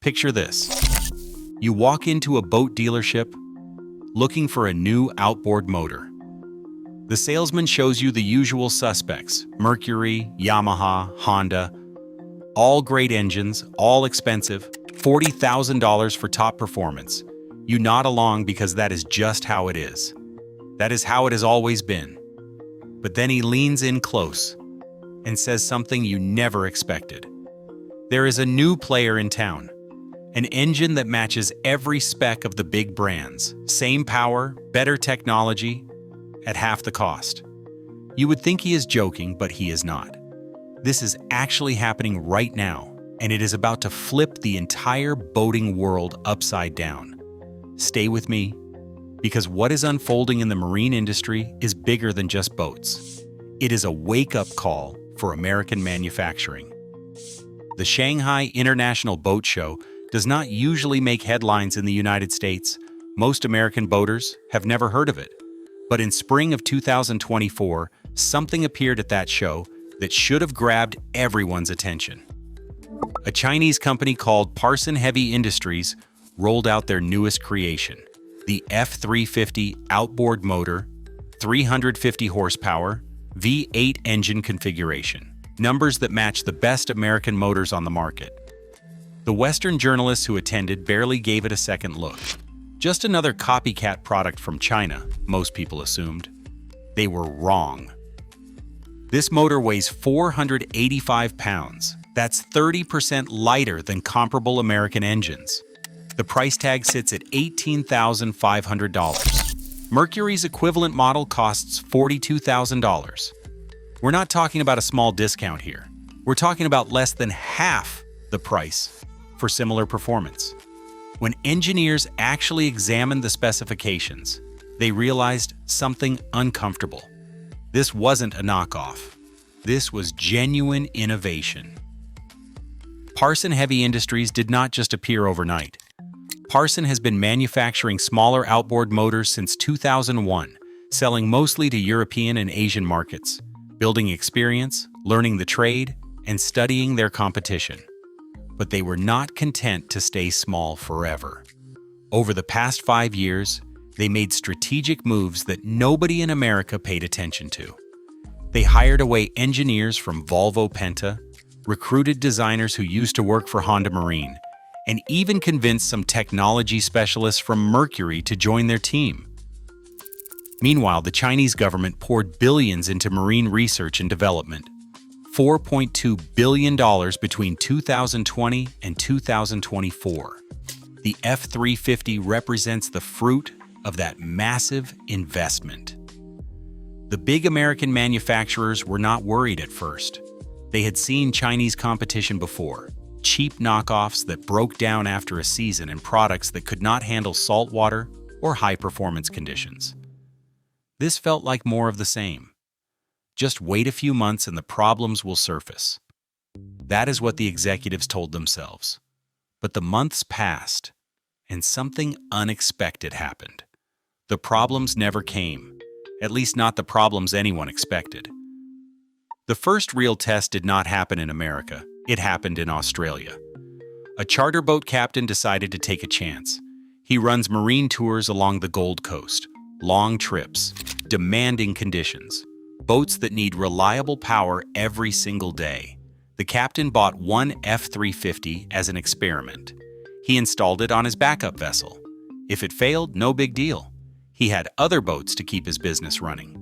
Picture this. You walk into a boat dealership looking for a new outboard motor. The salesman shows you the usual suspects: Mercury, Yamaha, Honda. All great engines, all expensive, $40,000 for top performance. You nod along because that is just how it is. That is how it has always been. But then he leans in close and says something you never expected. There is a new player in town. An engine that matches every spec of the big brands. Same power, better technology, at half the cost. You would think he is joking, but he is not. This is actually happening right now, and it is about to flip the entire boating world upside down. Stay with me, because what is unfolding in the marine industry is bigger than just boats. It is a wake-up call for American manufacturing. The Shanghai International Boat Show does not usually make headlines in the United States. Most American boaters have never heard of it. But in spring of 2024, something appeared at that show that should have grabbed everyone's attention. A Chinese company called Parsun Heavy Industries rolled out their newest creation, the F350 outboard motor, 350 horsepower, V8 engine configuration, numbers that match the best American motors on the market. The Western journalists who attended barely gave it a second look. Just another copycat product from China, most people assumed. They were wrong. This motor weighs 485 pounds. That's 30% lighter than comparable American engines. The price tag sits at $18,500. Mercury's equivalent model costs $42,000. We're not talking about a small discount here. We're talking about less than half the price for similar performance. When engineers actually examined the specifications, they realized something uncomfortable. This wasn't a knockoff. This was genuine innovation. Parsun Heavy Industries did not just appear overnight. Parsun has been manufacturing smaller outboard motors since 2001, selling mostly to European and Asian markets, building experience, learning the trade, and studying their competition. But they were not content to stay small forever. Over the past 5 years, they made strategic moves that nobody in America paid attention to. They hired away engineers from Volvo Penta, recruited designers who used to work for Honda Marine, and even convinced some technology specialists from Mercury to join their team. Meanwhile, the Chinese government poured billions into marine research and development. $4.2 billion between 2020 and 2024. The F350 represents the fruit of that massive investment. The big American manufacturers were not worried at first. They had seen Chinese competition before, cheap knockoffs that broke down after a season and products that could not handle saltwater or high-performance conditions. This felt like more of the same. Just wait a few months and the problems will surface. That is what the executives told themselves. But the months passed, and something unexpected happened. The problems never came, at least not the problems anyone expected. The first real test did not happen in America, it happened in Australia. A charter boat captain decided to take a chance. He runs marine tours along the Gold Coast, long trips, demanding conditions. Boats that need reliable power every single day. The captain bought one F350 as an experiment. He installed it on his backup vessel. If it failed, no big deal. He had other boats to keep his business running.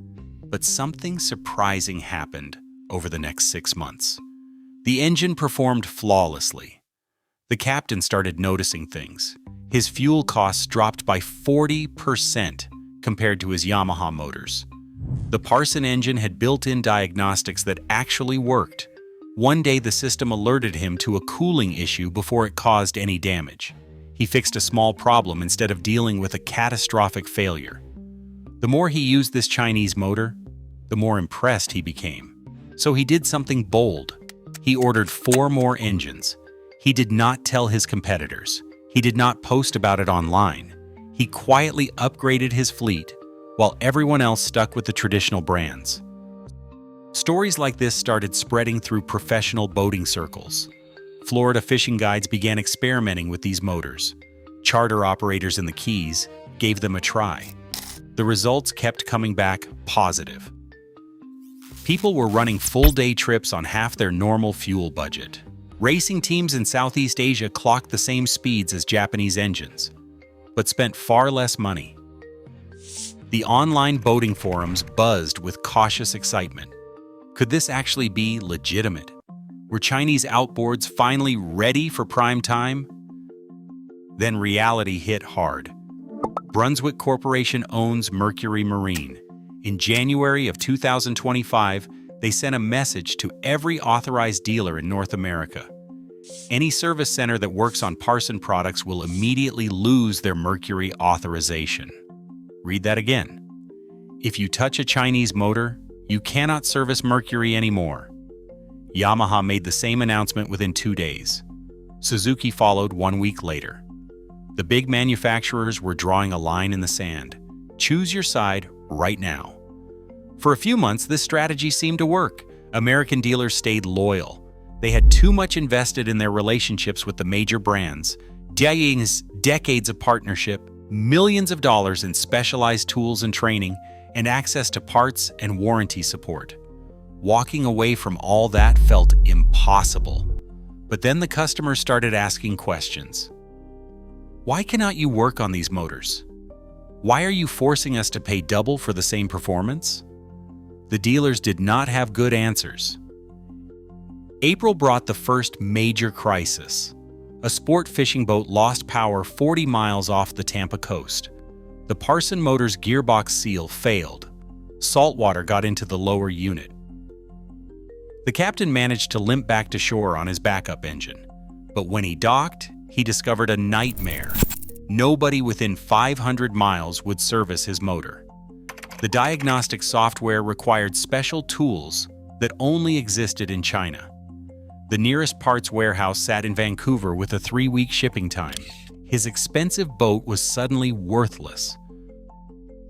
But something surprising happened over the next 6 months. The engine performed flawlessly. The captain started noticing things. His fuel costs dropped by 40% compared to his Yamaha motors. The Parsun engine had built-in diagnostics that actually worked. One day the system alerted him to a cooling issue before it caused any damage. He fixed a small problem instead of dealing with a catastrophic failure. The more he used this Chinese motor, the more impressed he became. So he did something bold. He ordered 4 more engines. He did not tell his competitors. He did not post about it online. He quietly upgraded his fleet while everyone else stuck with the traditional brands. Stories like this started spreading through professional boating circles. Florida fishing guides began experimenting with these motors. Charter operators in the Keys gave them a try. The results kept coming back positive. People were running full-day trips on half their normal fuel budget. Racing teams in Southeast Asia clocked the same speeds as Japanese engines, but spent far less money. The online boating forums buzzed with cautious excitement. Could this actually be legitimate? Were Chinese outboards finally ready for prime time? Then reality hit hard. Brunswick Corporation owns Mercury Marine. In January of 2025, they sent a message to every authorized dealer in North America. Any service center that works on Parsun products will immediately lose their Mercury authorization. Read that again. If you touch a Chinese motor, you cannot service Mercury anymore. Yamaha made the same announcement within 2 days. Suzuki followed 1 week later. The big manufacturers were drawing a line in the sand. Choose your side right now. For a few months, this strategy seemed to work. American dealers stayed loyal. They had too much invested in their relationships with the major brands. Decades of partnership, millions of dollars in specialized tools and training, and access to parts and warranty support. Walking away from all that felt impossible. But then the customers started asking questions. Why cannot you work on these motors? Why are you forcing us to pay double for the same performance? The dealers did not have good answers. April brought the first major crisis. A sport fishing boat lost power 40 miles off the Tampa coast. The Parsun motor's gearbox seal failed. Saltwater got into the lower unit. The captain managed to limp back to shore on his backup engine. But when he docked, he discovered a nightmare. Nobody within 500 miles would service his motor. The diagnostic software required special tools that only existed in China. The nearest parts warehouse sat in Vancouver with a 3-week shipping time. His expensive boat was suddenly worthless.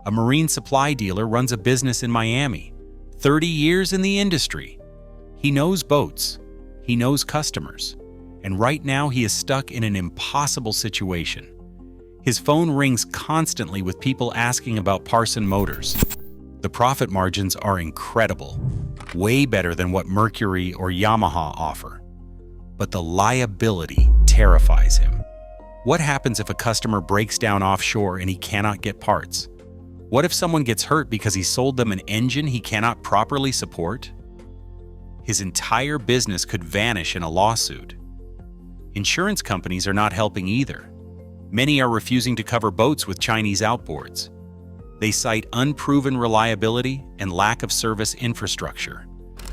A marine supply dealer runs a business in Miami, 30 years in the industry. He knows boats, he knows customers, and right now he is stuck in an impossible situation. His phone rings constantly with people asking about Parsun motors. The profit margins are incredible, way better than what Mercury or Yamaha offer. But the liability terrifies him. What happens if a customer breaks down offshore and he cannot get parts? What if someone gets hurt because he sold them an engine he cannot properly support? His entire business could vanish in a lawsuit. Insurance companies are not helping either. Many are refusing to cover boats with Chinese outboards. They cite unproven reliability and lack of service infrastructure.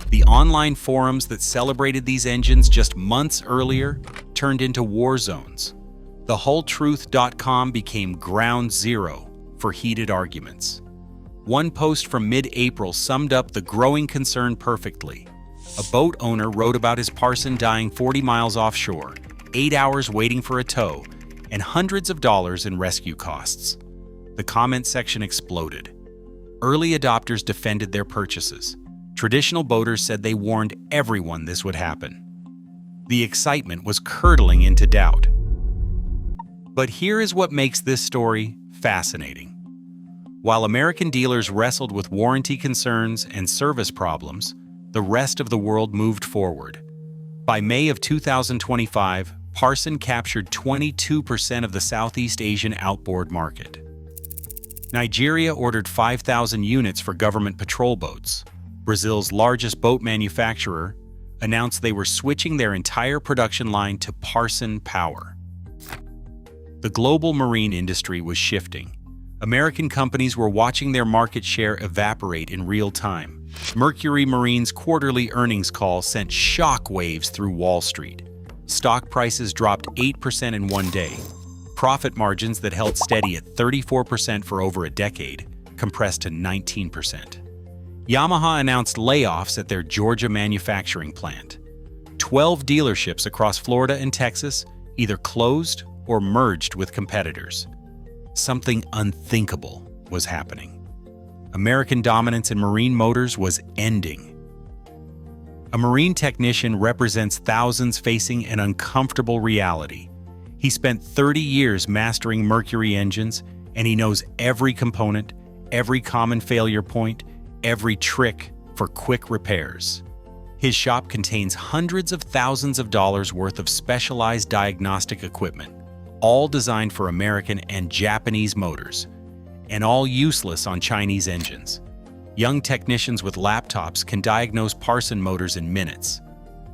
The online forums that celebrated these engines just months earlier turned into war zones. TheWholeTruth.com became ground zero for heated arguments. One post from mid-April summed up the growing concern perfectly. A boat owner wrote about his Parsun dying 40 miles offshore, 8 hours waiting for a tow, and hundreds of dollars in rescue costs. The comment section exploded. Early adopters defended their purchases. Traditional boaters said they warned everyone this would happen. The excitement was curdling into doubt. But here is what makes this story fascinating. While American dealers wrestled with warranty concerns and service problems, the rest of the world moved forward. By May of 2025, Parsun captured 22% of the Southeast Asian outboard market. Nigeria ordered 5,000 units for government patrol boats. Brazil's largest boat manufacturer announced they were switching their entire production line to Parsun power. The global marine industry was shifting. American companies were watching their market share evaporate in real time. Mercury Marine's quarterly earnings call sent shock waves through Wall Street. Stock prices dropped 8% in 1 day. Profit margins that held steady at 34% for over a decade compressed to 19%. Yamaha announced layoffs at their Georgia manufacturing plant. 12 dealerships across Florida and Texas either closed or merged with competitors. Something unthinkable was happening. American dominance in marine motors was ending. A marine technician represents thousands facing an uncomfortable reality. He spent 30 years mastering Mercury engines, and he knows every component, every common failure point, every trick for quick repairs. His shop contains hundreds of thousands of dollars worth of specialized diagnostic equipment, all designed for American and Japanese motors, and all useless on Chinese engines. Young technicians with laptops can diagnose Parsun motors in minutes.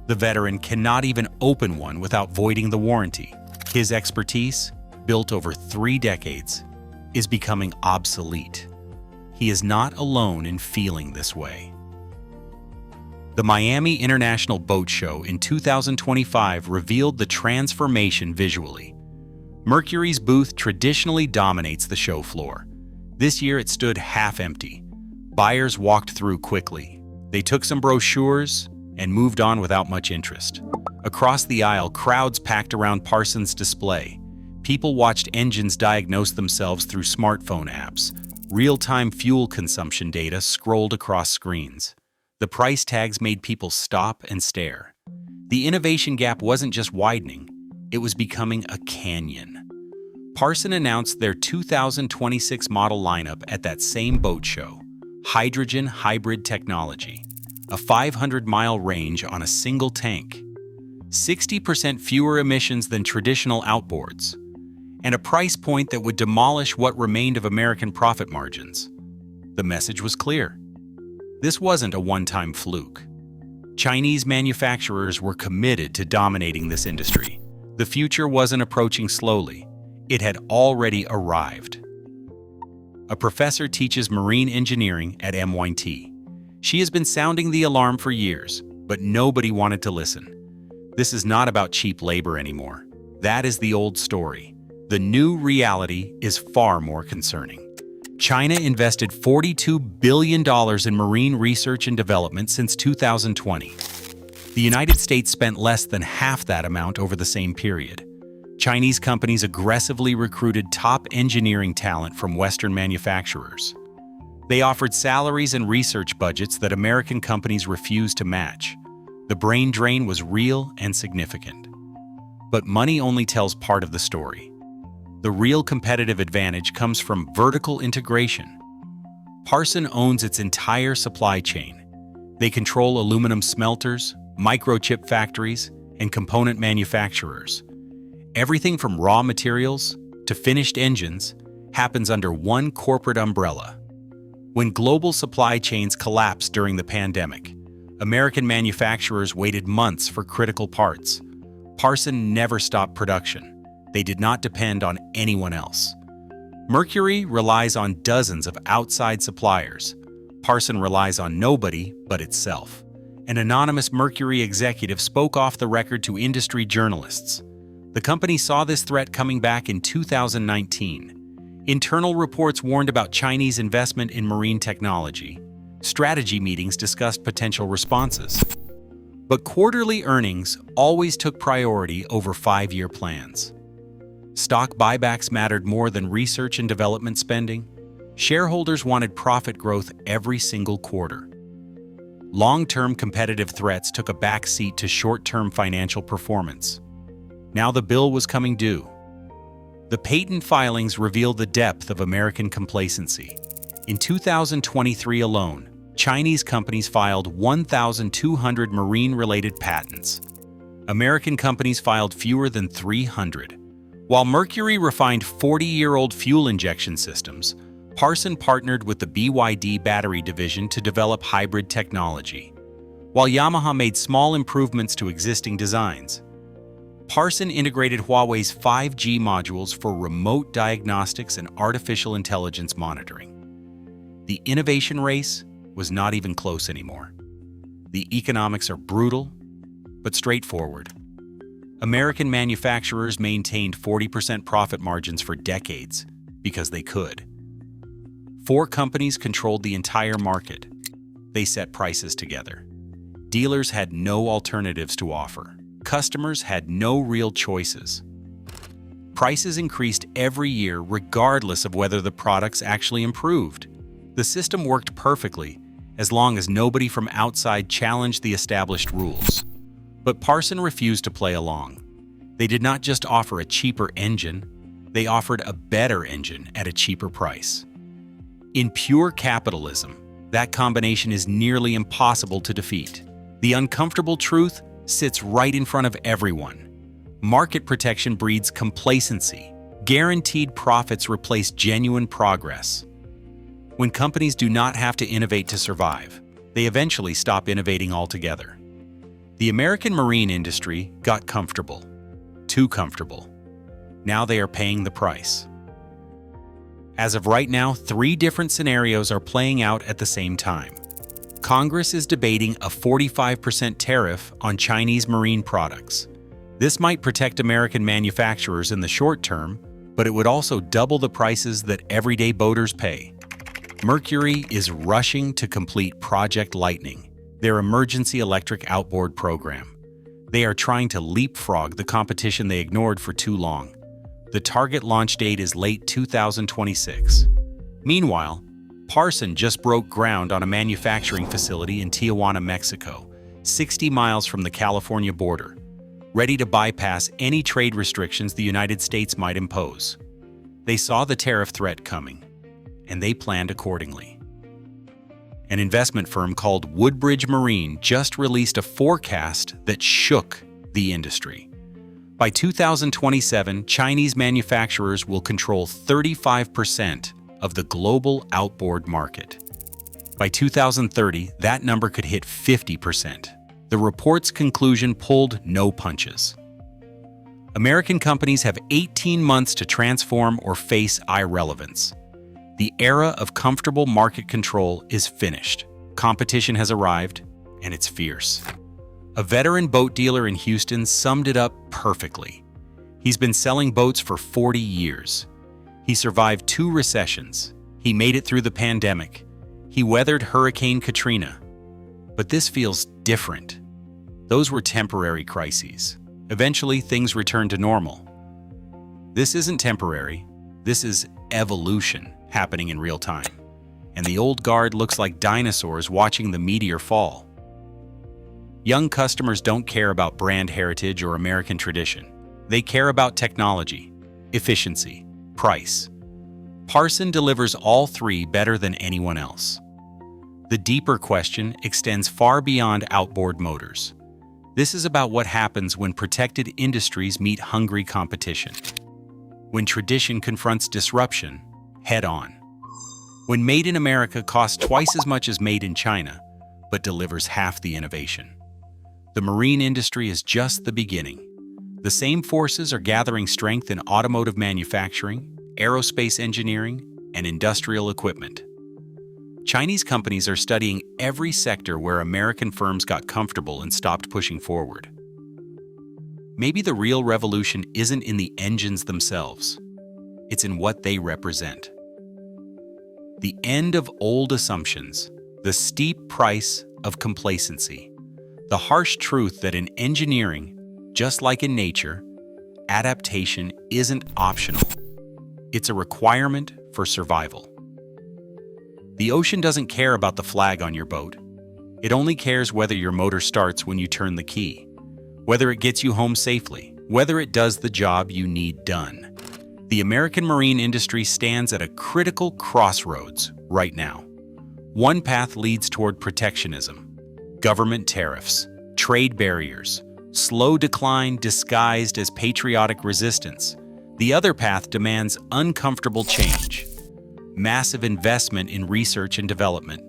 The veteran cannot even open one without voiding the warranty. His expertise, built over 3 decades, is becoming obsolete. He is not alone in feeling this way. The Miami International Boat Show in 2025 revealed the transformation visually. Mercury's booth traditionally dominates the show floor. This year it stood half empty. Buyers walked through quickly. They took some brochures and moved on without much interest. Across the aisle, crowds packed around Parsun's display. People watched engines diagnose themselves through smartphone apps. Real-time fuel consumption data scrolled across screens. The price tags made people stop and stare. The innovation gap wasn't just widening, it was becoming a canyon. Parsun announced their 2026 model lineup at that same boat show. Hydrogen hybrid technology, a 500-mile range on a single tank, 60% fewer emissions than traditional outboards, and a price point that would demolish what remained of American profit margins. The message was clear. This wasn't a one-time fluke. Chinese manufacturers were committed to dominating this industry. The future wasn't approaching slowly. It had already arrived. A professor teaches marine engineering at MIT. She has been sounding the alarm for years, but nobody wanted to listen. This is not about cheap labor anymore. That is the old story. The new reality is far more concerning. China invested $42 billion in marine research and development since 2020. The United States spent less than half that amount over the same period. Chinese companies aggressively recruited top engineering talent from Western manufacturers. They offered salaries and research budgets that American companies refused to match. The brain drain was real and significant. But money only tells part of the story. The real competitive advantage comes from vertical integration. Parsun owns its entire supply chain. They control aluminum smelters, microchip factories, and component manufacturers. Everything from raw materials to finished engines happens under one corporate umbrella. When global supply chains collapsed during the pandemic, American manufacturers waited months for critical parts. Parsun never stopped production. They did not depend on anyone else. Mercury relies on dozens of outside suppliers. Parsun relies on nobody but itself. An anonymous Mercury executive spoke off the record to industry journalists. The company saw this threat coming back in 2019. Internal reports warned about Chinese investment in marine technology. Strategy meetings discussed potential responses. But quarterly earnings always took priority over 5-year plans. Stock buybacks mattered more than research and development spending. Shareholders wanted profit growth every single quarter. Long-term competitive threats took a backseat to short-term financial performance. Now the bill was coming due. The patent filings reveal the depth of American complacency. In 2023 alone, Chinese companies filed 1,200 marine-related patents. American companies filed fewer than 300. While Mercury refined 40-year-old fuel injection systems, Parsun partnered with the BYD battery division to develop hybrid technology. While Yamaha made small improvements to existing designs, Parsun integrated Huawei's 5G modules for remote diagnostics and artificial intelligence monitoring. The innovation race was not even close anymore. The economics are brutal, but straightforward. American manufacturers maintained 40% profit margins for decades because they could. 4 companies controlled the entire market. They set prices together. Dealers had no alternatives to offer. Customers had no real choices. Prices increased every year regardless of whether the products actually improved. The system worked perfectly, as long as nobody from outside challenged the established rules. But Parsun refused to play along. They did not just offer a cheaper engine, they offered a better engine at a cheaper price. In pure capitalism, that combination is nearly impossible to defeat. The uncomfortable truth sits right in front of everyone. Market protection breeds complacency. Guaranteed profits replace genuine progress. When companies do not have to innovate to survive, they eventually stop innovating altogether. The American marine industry got comfortable. Too comfortable. Now they are paying the price. As of right now, 3 different scenarios are playing out at the same time. Congress is debating a 45% tariff on Chinese marine products. This might protect American manufacturers in the short term, but it would also double the prices that everyday boaters pay. Mercury is rushing to complete Project Lightning, their emergency electric outboard program. They are trying to leapfrog the competition they ignored for too long. The target launch date is late 2026. Meanwhile, Parsun just broke ground on a manufacturing facility in Tijuana, Mexico, 60 miles from the California border, ready to bypass any trade restrictions the United States might impose. They saw the tariff threat coming, and they planned accordingly. An investment firm called Woodbridge Marine just released a forecast that shook the industry. By 2027, Chinese manufacturers will control 35% of the global outboard market. By 2030, that number could hit 50%. The report's conclusion pulled no punches. American companies have 18 months to transform or face irrelevance. The era of comfortable market control is finished. Competition has arrived, and it's fierce. A veteran boat dealer in Houston summed it up perfectly. He's been selling boats for 40 years. He survived 2 recessions. He made it through the pandemic. He weathered Hurricane Katrina. But this feels different. Those were temporary crises. Eventually, things return to normal. This isn't temporary. This is evolution happening in real time. And the old guard looks like dinosaurs watching the meteor fall. Young customers don't care about brand heritage or American tradition. They care about technology, efficiency, price. Parsun delivers all 3 better than anyone else. The deeper question extends far beyond outboard motors. This is about what happens when protected industries meet hungry competition. When tradition confronts disruption head-on. When made in America costs twice as much as made in China, but delivers half the innovation. The marine industry is just the beginning. The same forces are gathering strength in automotive manufacturing, aerospace engineering, and industrial equipment. Chinese companies are studying every sector where American firms got comfortable and stopped pushing forward. Maybe the real revolution isn't in the engines themselves. It's in what they represent. The end of old assumptions, the steep price of complacency, the harsh truth that in engineering, just like in nature, adaptation isn't optional. It's a requirement for survival. The ocean doesn't care about the flag on your boat. It only cares whether your motor starts when you turn the key, whether it gets you home safely, whether it does the job you need done. The American marine industry stands at a critical crossroads right now. One path leads toward protectionism, government tariffs, trade barriers, slow decline disguised as patriotic resistance. The other path demands uncomfortable change, massive investment in research and development,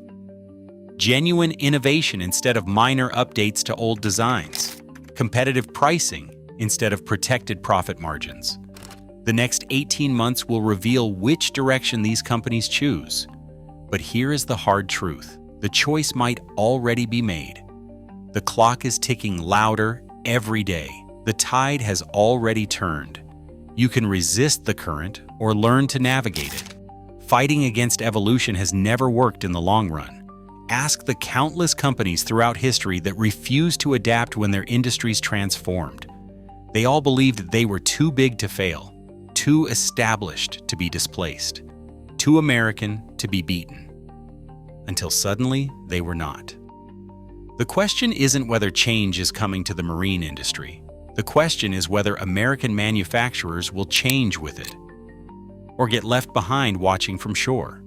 genuine innovation instead of minor updates to old designs, competitive pricing instead of protected profit margins. The next 18 months will reveal which direction these companies choose. But here is the hard truth. The choice might already be made. The clock is ticking louder every day. The tide has already turned. You can resist the current or learn to navigate it. Fighting against evolution has never worked in the long run. Ask the countless companies throughout history that refused to adapt when their industries transformed. They all believed that they were too big to fail, too established to be displaced, too American to be beaten. until suddenly they were not. The question isn't whether change is coming to the marine industry. The question is whether American manufacturers will change with it or get left behind watching from shore.